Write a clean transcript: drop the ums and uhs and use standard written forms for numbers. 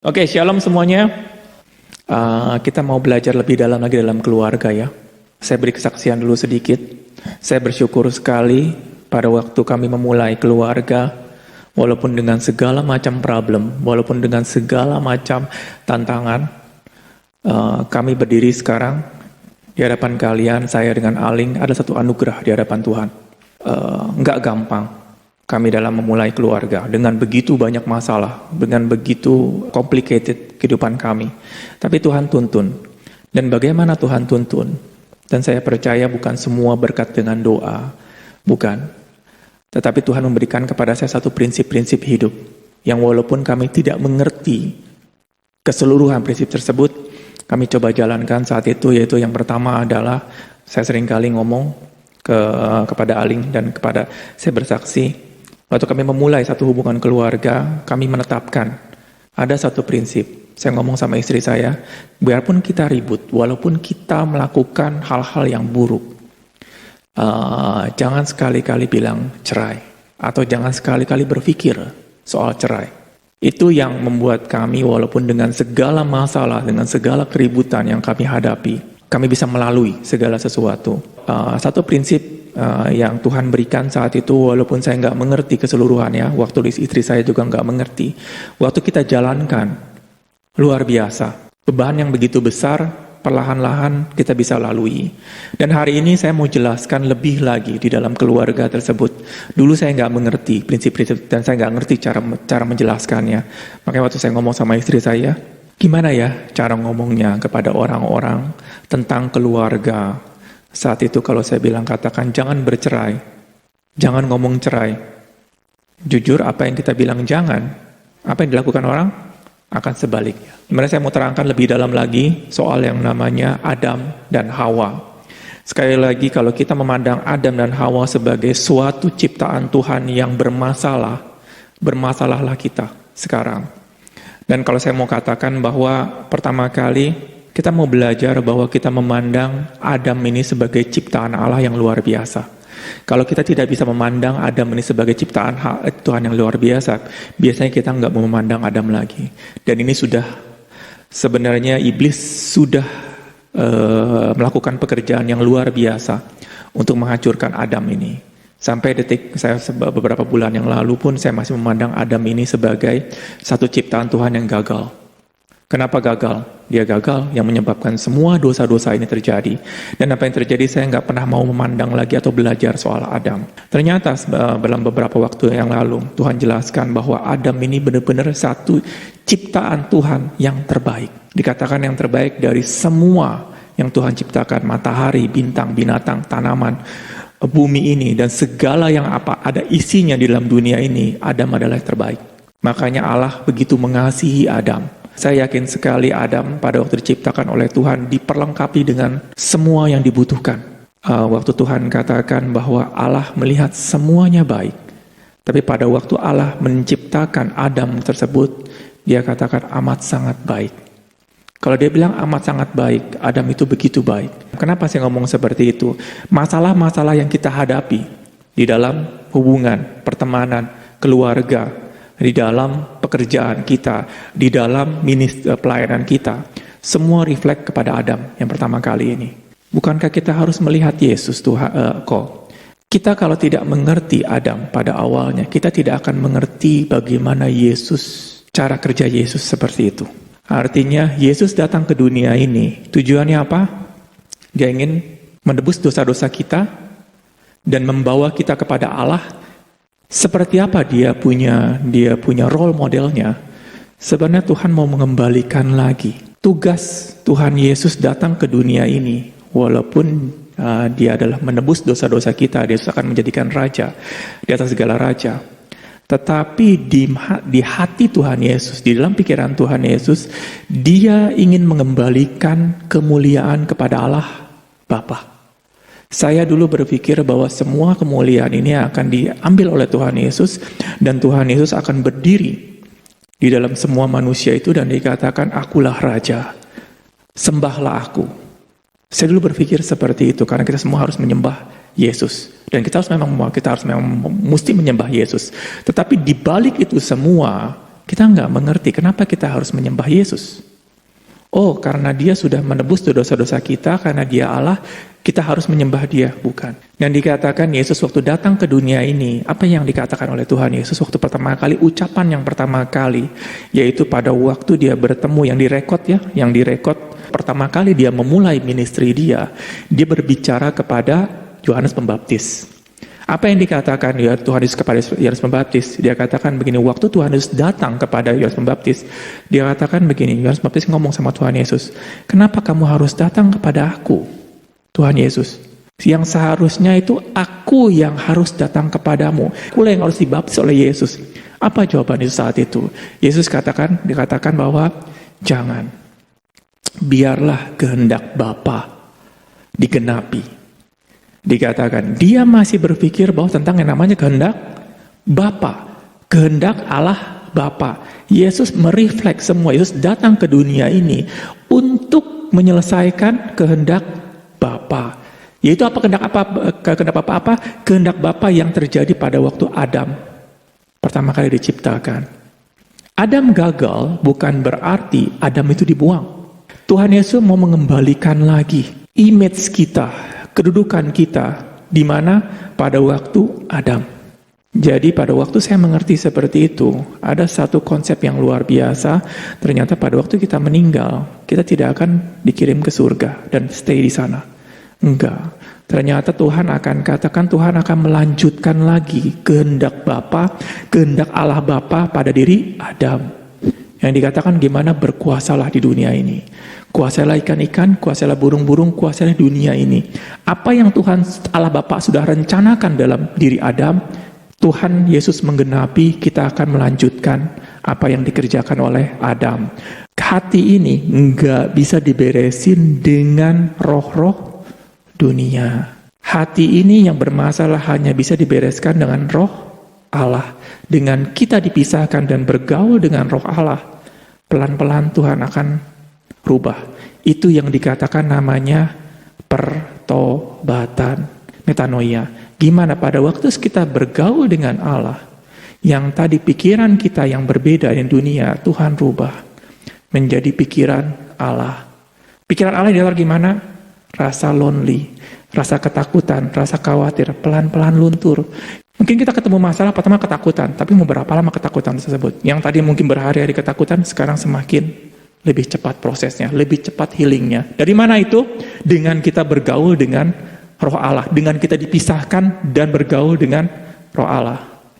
Oke, shalom semuanya. Kita mau belajar lebih dalam lagi dalam keluarga ya. Saya beri kesaksian dulu sedikit. Saya bersyukur sekali pada waktu kami memulai keluarga, walaupun dengan segala macam problem, walaupun dengan segala macam tantangan, kami berdiri sekarang di hadapan kalian. Saya dengan Aling ada satu anugerah di hadapan Tuhan. Nggak gampang kami dalam memulai keluarga dengan begitu banyak masalah, dengan begitu complicated kehidupan kami. Tapi Tuhan tuntun. Dan bagaimana Tuhan tuntun? Dan saya percaya bukan semua berkat dengan doa, bukan. Tetapi Tuhan memberikan kepada saya satu prinsip-prinsip hidup yang walaupun kami tidak mengerti keseluruhan prinsip tersebut, kami coba jalankan saat itu, yaitu yang pertama adalah saya seringkali ngomong kepada Aling dan kepada saya bersaksi. Waktu kami memulai satu hubungan keluarga, kami menetapkan ada satu prinsip. Saya ngomong sama istri saya, biarpun kita ribut, walaupun kita melakukan hal-hal yang buruk, jangan sekali-kali bilang cerai, atau jangan sekali-kali berpikir soal cerai. Itu yang membuat kami walaupun dengan segala masalah, dengan segala keributan yang kami hadapi, kami bisa melalui segala sesuatu. Satu prinsip yang Tuhan berikan saat itu, walaupun saya nggak mengerti keseluruhannya, waktu istri saya juga nggak mengerti. Waktu kita jalankan, luar biasa. Beban yang begitu besar, perlahan-lahan kita bisa lalui. Dan hari ini saya mau jelaskan lebih lagi di dalam keluarga tersebut. Dulu saya nggak mengerti prinsip-prinsip dan saya nggak ngerti cara menjelaskannya. Makanya waktu saya ngomong sama istri saya, gimana ya cara ngomongnya kepada orang-orang tentang keluarga. Saat itu kalau saya bilang katakan jangan bercerai, jangan ngomong cerai. Jujur apa yang kita bilang jangan, apa yang dilakukan orang akan sebaliknya. Dimana saya mau terangkan lebih dalam lagi soal yang namanya Adam dan Hawa. Sekali lagi kalau kita memandang Adam dan Hawa sebagai suatu ciptaan Tuhan yang bermasalah, bermasalahlah kita sekarang. Dan kalau saya mau katakan bahwa pertama kali kita mau belajar bahwa kita memandang Adam ini sebagai ciptaan Allah yang luar biasa. Kalau kita tidak bisa memandang Adam ini sebagai ciptaan Tuhan yang luar biasa, biasanya kita nggak mau memandang Adam lagi. Dan ini sudah, sebenarnya iblis sudah melakukan pekerjaan yang luar biasa untuk menghancurkan Adam ini. Sampai detik saya beberapa bulan yang lalu pun saya masih memandang Adam ini sebagai satu ciptaan Tuhan yang gagal. Kenapa gagal? Dia gagal yang menyebabkan semua dosa-dosa ini terjadi. Dan apa yang terjadi saya nggak pernah mau memandang lagi atau belajar soal Adam. Ternyata dalam beberapa waktu yang lalu Tuhan jelaskan bahwa Adam ini benar-benar satu ciptaan Tuhan yang terbaik. Dikatakan yang terbaik dari semua yang Tuhan ciptakan. Matahari, bintang, binatang, tanaman, bumi ini dan segala yang apa ada isinya di dalam dunia ini, Adam adalah yang terbaik. Makanya Allah begitu mengasihi Adam. Saya yakin sekali Adam pada waktu diciptakan oleh Tuhan diperlengkapi dengan semua yang dibutuhkan. Waktu Tuhan katakan bahwa Allah melihat semuanya baik. Tapi pada waktu Allah menciptakan Adam tersebut, dia katakan amat sangat baik. Kalau dia bilang amat sangat baik, Adam itu begitu baik. Kenapa saya ngomong seperti itu? Masalah-masalah yang kita hadapi di dalam hubungan, pertemanan, keluarga, di dalam pekerjaan kita, di dalam pelayanan kita, semua reflek kepada Adam yang pertama kali ini. Bukankah kita harus melihat Yesus Tuhan? Kita kalau tidak mengerti Adam pada awalnya, kita tidak akan mengerti bagaimana Yesus, cara kerja Yesus seperti itu. Artinya Yesus datang ke dunia ini, tujuannya apa? Dia ingin menebus dosa-dosa kita dan membawa kita kepada Allah. Seperti apa dia punya role modelnya. Sebenarnya Tuhan mau mengembalikan lagi tugas Tuhan Yesus datang ke dunia ini. Walaupun dia adalah menebus dosa-dosa kita, dia akan menjadikan raja di atas segala raja. Tetapi di hati Tuhan Yesus, di dalam pikiran Tuhan Yesus, dia ingin mengembalikan kemuliaan kepada Allah Bapa. Saya dulu berpikir bahwa semua kemuliaan ini akan diambil oleh Tuhan Yesus dan Tuhan Yesus akan berdiri di dalam semua manusia itu dan dikatakan akulah raja, sembahlah aku. Saya dulu berpikir seperti itu karena kita semua harus menyembah Yesus dan kita harus memang mesti menyembah Yesus. Tetapi di balik itu semua kita nggak mengerti kenapa kita harus menyembah Yesus. Oh, karena dia sudah menebus dosa-dosa kita, karena dia Allah, kita harus menyembah dia. Bukan. Yang dikatakan Yesus waktu datang ke dunia ini, apa yang dikatakan oleh Tuhan Yesus waktu pertama kali, ucapan yang pertama kali, yaitu pada waktu dia bertemu, yang direkod pertama kali dia memulai ministry dia berbicara kepada Yohanes Pembaptis. Apa yang dikatakan ya Tuhan Yesus kepada Yohanes Pembaptis? Dia katakan begini, waktu Tuhan Yesus datang kepada Yohanes Pembaptis, dia katakan begini, Yohanes Pembaptis ngomong sama Tuhan Yesus, kenapa kamu harus datang kepada aku, Tuhan Yesus? Yang seharusnya itu aku yang harus datang kepadamu, aku yang harus dibaptis oleh Yesus. Apa jawaban Yesus saat itu? Yesus dikatakan bahwa jangan, biarlah kehendak Bapa digenapi. Dikatakan, dia masih berpikir bahwa tentang yang namanya kehendak Bapa, kehendak Allah Bapa. Yesus merefleks semua, Yesus datang ke dunia ini untuk menyelesaikan kehendak Bapa. Yaitu apa kehendak Bapa? Kehendak Bapa yang terjadi pada waktu Adam pertama kali diciptakan. Adam gagal bukan berarti Adam itu dibuang. Tuhan Yesus mau mengembalikan lagi image kita, kedudukan kita, di mana pada waktu Adam. Jadi pada waktu saya mengerti seperti itu, ada satu konsep yang luar biasa, ternyata pada waktu kita meninggal, kita tidak akan dikirim ke surga dan stay di sana. Enggak. Ternyata Tuhan akan katakan, Tuhan akan melanjutkan lagi kehendak Bapa, kehendak Allah Bapa pada diri Adam. Yang dikatakan gimana berkuasalah di dunia ini. Kuasailah ikan-ikan, kuasailah burung-burung, kuasailah dunia ini. Apa yang Tuhan Allah Bapa sudah rencanakan dalam diri Adam, Tuhan Yesus menggenapi, kita akan melanjutkan apa yang dikerjakan oleh Adam. Hati ini nggak bisa diberesin dengan roh-roh dunia. Hati ini yang bermasalah hanya bisa dibereskan dengan roh Allah. Dengan kita dipisahkan dan bergaul dengan roh Allah, pelan-pelan Tuhan akan rubah. Itu yang dikatakan namanya pertobatan, metanoia. Gimana pada waktu kita bergaul dengan Allah, yang tadi pikiran kita yang berbeda di dunia, Tuhan rubah menjadi pikiran Allah. Pikiran Allah di dalam gimana? Rasa lonely, rasa ketakutan, rasa khawatir, pelan-pelan luntur. Mungkin kita ketemu masalah pertama ketakutan, tapi mau berapa lama ketakutan tersebut? Yang tadi mungkin berhari-hari ketakutan, sekarang semakin lebih cepat prosesnya, lebih cepat healingnya. Dari mana itu? Dengan kita bergaul dengan roh Allah, dengan kita dipisahkan dan bergaul dengan roh Allah.